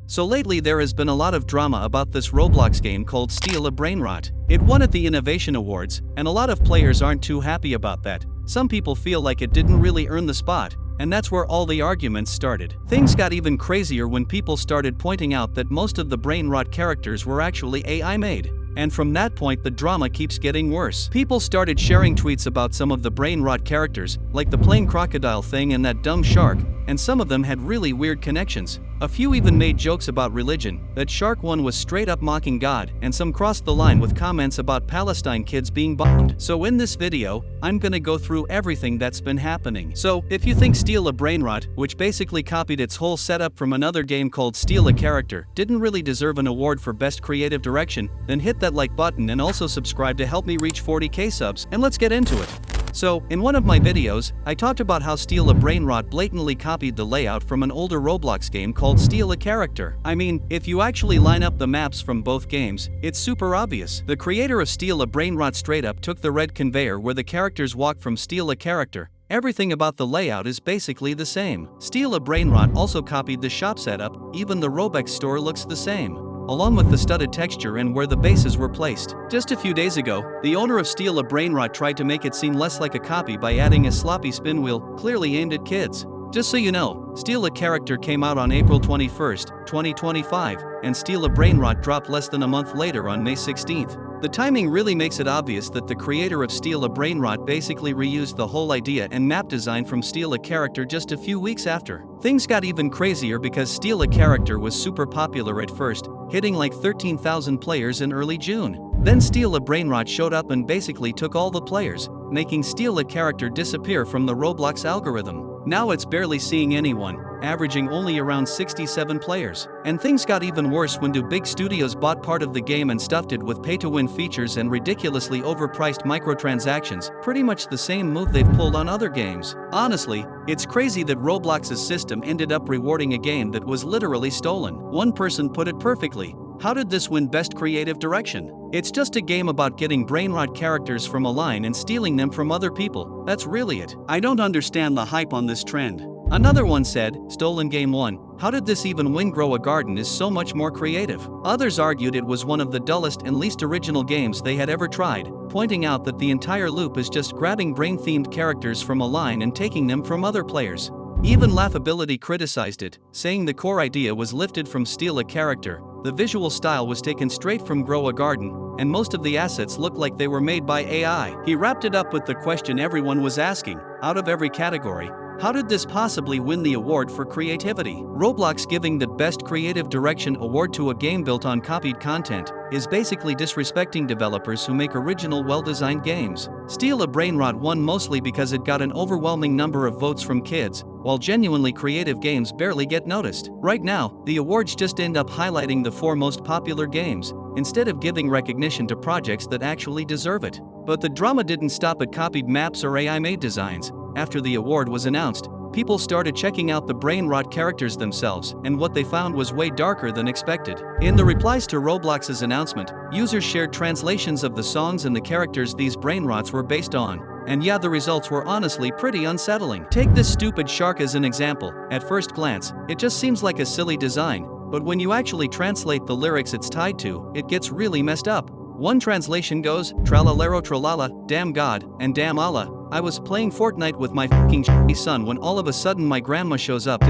So lately there has been a lot of drama about this Roblox game called Steal a Brainrot. It won at the Innovation Awards, and a lot of players aren't too happy about that. Some people feel like it didn't really earn the spot, and that's where all the arguments started. Things got even crazier when people started pointing out that most of the Brainrot characters were actually AI made. And from that point the drama keeps getting worse. People started sharing tweets about some of the Brainrot characters, like the plain crocodile thing and that dumb shark, and some of them had really weird connections. A few even made jokes about religion. That shark one was straight up mocking God, and some crossed the line with comments about Palestine kids being bombed. So in this video, I'm gonna go through everything that's been happening. So, if you think Steal a Brainrot, which basically copied its whole setup from another game called Steal a Character, didn't really deserve an award for Best Creative Direction, then hit that like button and also subscribe to help me reach 40k subs, and let's get into it. So, in one of my videos, I talked about how Steal a Brainrot blatantly copied the layout from an older Roblox game called Steal a Character. I mean, if you actually line up the maps from both games, it's super obvious. The creator of Steal a Brainrot straight up took the red conveyor where the characters walk from Steal a Character. Everything about the layout is basically the same. Steal a Brainrot also copied the shop setup, even the Roblox store looks the same, along with the studded texture and where the bases were placed. Just a few days ago, the owner of Steal a Brainrot tried to make it seem less like a copy by adding a sloppy spin wheel, clearly aimed at kids. Just so you know, Steal a Character came out on April 21st, 2025, and Steal a Brainrot dropped less than a month later on May 16th. The timing really makes it obvious that the creator of Steal a Brainrot basically reused the whole idea and map design from Steal a Character just a few weeks after. Things got even crazier because Steal a Character was super popular at first, hitting like 13,000 players in early June. Then Steal a Brainrot showed up and basically took all the players, making Steal a Character disappear from the Roblox algorithm. Now it's barely seeing anyone, averaging only around 67 players. And things got even worse when two big studios bought part of the game and stuffed it with pay-to-win features and ridiculously overpriced microtransactions, pretty much the same move they've pulled on other games. Honestly, it's crazy that Roblox's system ended up rewarding a game that was literally stolen. One person put it perfectly: how did this win Best Creative Direction? It's just a game about getting brainrot characters from a line and stealing them from other people. That's really it. I don't understand the hype on this trend. Another one said, stolen game 1, how did this even win? Grow a Garden is so much more creative. Others argued it was one of the dullest and least original games they had ever tried, pointing out that the entire loop is just grabbing brain-themed characters from a line and taking them from other players. Even Laughability criticized it, saying the core idea was lifted from Steal a Character, the visual style was taken straight from Grow a Garden, and most of the assets looked like they were made by AI. He wrapped it up with the question everyone was asking, out of every category: how did this possibly win the award for creativity? Roblox giving the Best Creative Direction award to a game built on copied content is basically disrespecting developers who make original, well-designed games. Steal a Brainrot won mostly because it got an overwhelming number of votes from kids, while genuinely creative games barely get noticed. Right now, the awards just end up highlighting the 4 most popular games, instead of giving recognition to projects that actually deserve it. But the drama didn't stop at copied maps or AI-made designs. After the award was announced, people started checking out the brainrot characters themselves, and what they found was way darker than expected. In the replies to Roblox's announcement, users shared translations of the songs and the characters these brainrots were based on. And yeah, the results were honestly pretty unsettling. Take this stupid shark as an example. At first glance, it just seems like a silly design, but when you actually translate the lyrics it's tied to, it gets really messed up. One translation goes, tralalero tralala, damn God, and damn Allah, I was playing Fortnite with my fucking shitty son when all of a sudden my grandma shows up.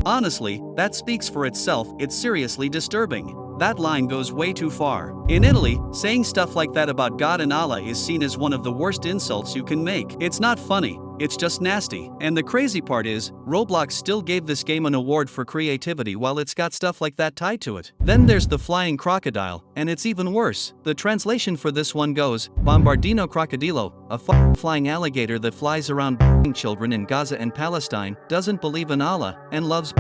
Honestly, that speaks for itself, it's seriously disturbing. That line goes way too far. In Italy, saying stuff like that about God and Allah is seen as one of the worst insults you can make. It's not funny, it's just nasty. And the crazy part is, Roblox still gave this game an award for creativity while it's got stuff like that tied to it. Then there's the flying crocodile, and it's even worse. The translation for this one goes, Bombardino crocodilo, a flying alligator that flies around children in Gaza and Palestine, doesn't believe in Allah, and loves.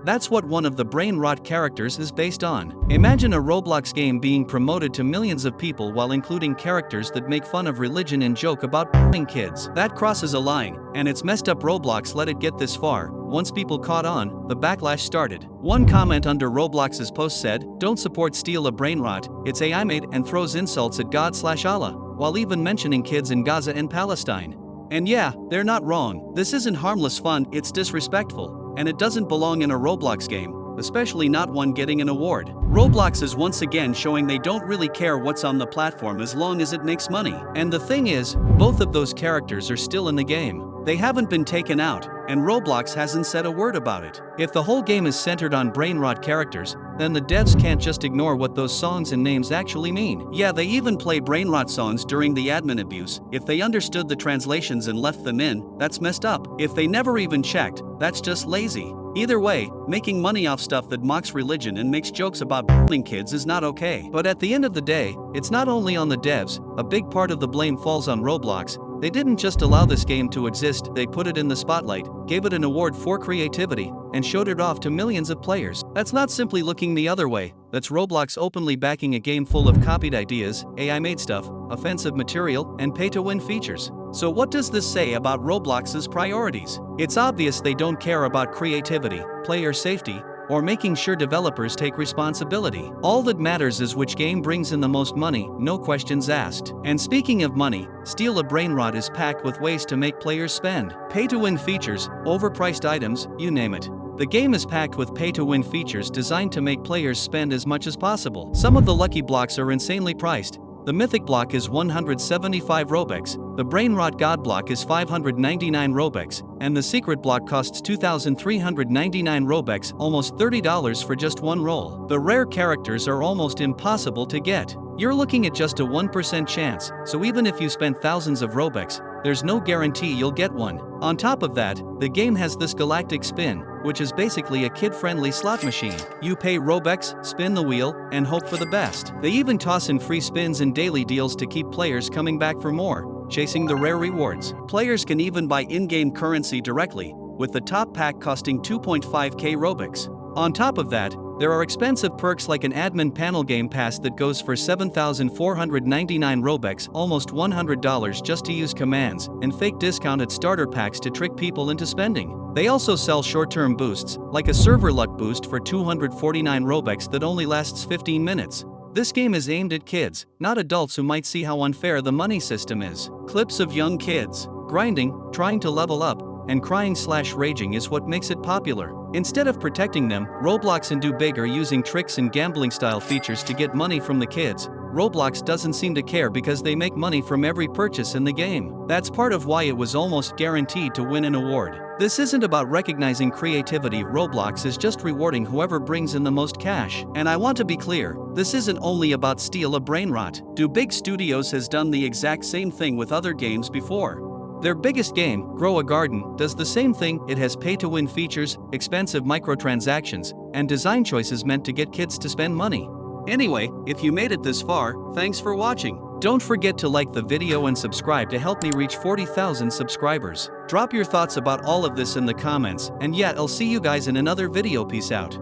That's what one of the brainrot characters is based on. Imagine a Roblox game being promoted to millions of people while including characters that make fun of religion and joke about kids. That crosses a line, and it's messed up Roblox let it get this far. Once people caught on, the backlash started. One comment under Roblox's post said, "Don't support Steal a Brainrot, it's AI made," and throws insults at God/Allah, while even mentioning kids in Gaza and Palestine. And yeah, they're not wrong. This isn't harmless fun, it's disrespectful. And it doesn't belong in a Roblox game. especially not one getting an award. Roblox is once again showing they don't really care what's on the platform as long as it makes money. And the thing is, both of those characters are still in the game. They haven't been taken out, and Roblox hasn't said a word about it. If the whole game is centered on brain-rot characters, then the devs can't just ignore what those songs and names actually mean. Yeah, they even play brain-rot songs during the admin abuse. If they understood the translations and left them in, that's messed up. If they never even checked, that's just lazy. Either way, making money off stuff that mocks religion and makes jokes about bullying kids is not okay. But at the end of the day, it's not only on the devs, a big part of the blame falls on Roblox. They didn't just allow this game to exist, they put it in the spotlight, gave it an award for creativity, and showed it off to millions of players. That's not simply looking the other way, that's Roblox openly backing a game full of copied ideas, AI-made stuff, offensive material, and pay-to-win features. So what does this say about Roblox's priorities? It's obvious they don't care about creativity, player safety, or making sure developers take responsibility. All that matters is which game brings in the most money, no questions asked. And speaking of money, Steal a Brainrot is packed with ways to make players spend. Pay-to-win features, overpriced items, you name it. The game is packed with pay-to-win features designed to make players spend as much as possible. Some of the lucky blocks are insanely priced. The Mythic block is 175 Robux, the Brainrot God block is 599 Robux, and the Secret block costs 2,399 Robux, almost $30 for just one roll. The rare characters are almost impossible to get. You're looking at just a 1% chance, so even if you spend thousands of Robux, there's no guarantee you'll get one. On top of that, the game has this galactic spin, which is basically a kid-friendly slot machine. You pay Robux, spin the wheel, and hope for the best. They even toss in free spins and daily deals to keep players coming back for more, chasing the rare rewards. Players can even buy in-game currency directly, with the top pack costing 2.5k Robux. On top of that, there are expensive perks like an admin panel game pass that goes for 7,499 Robux, almost $100 just to use commands, and fake discounted starter packs to trick people into spending. They also sell short-term boosts, like a server luck boost for 249 Robux that only lasts 15 minutes. This game is aimed at kids, not adults who might see how unfair the money system is. Clips of young kids grinding, trying to level up, and crying/raging is what makes it popular. Instead of protecting them, Roblox and Do Big are using tricks and gambling-style features to get money from the kids. Roblox doesn't seem to care because they make money from every purchase in the game. That's part of why it was almost guaranteed to win an award. This isn't about recognizing creativity, Roblox is just rewarding whoever brings in the most cash. And I want to be clear, this isn't only about Steal a Brainrot. Do Big Studios has done the exact same thing with other games before. Their biggest game, Grow a Garden, does the same thing. It has pay-to-win features, expensive microtransactions, and design choices meant to get kids to spend money. Anyway, if you made it this far, thanks for watching. Don't forget to like the video and subscribe to help me reach 40,000 subscribers. Drop your thoughts about all of this in the comments, and yeah, I'll see you guys in another video. Peace out.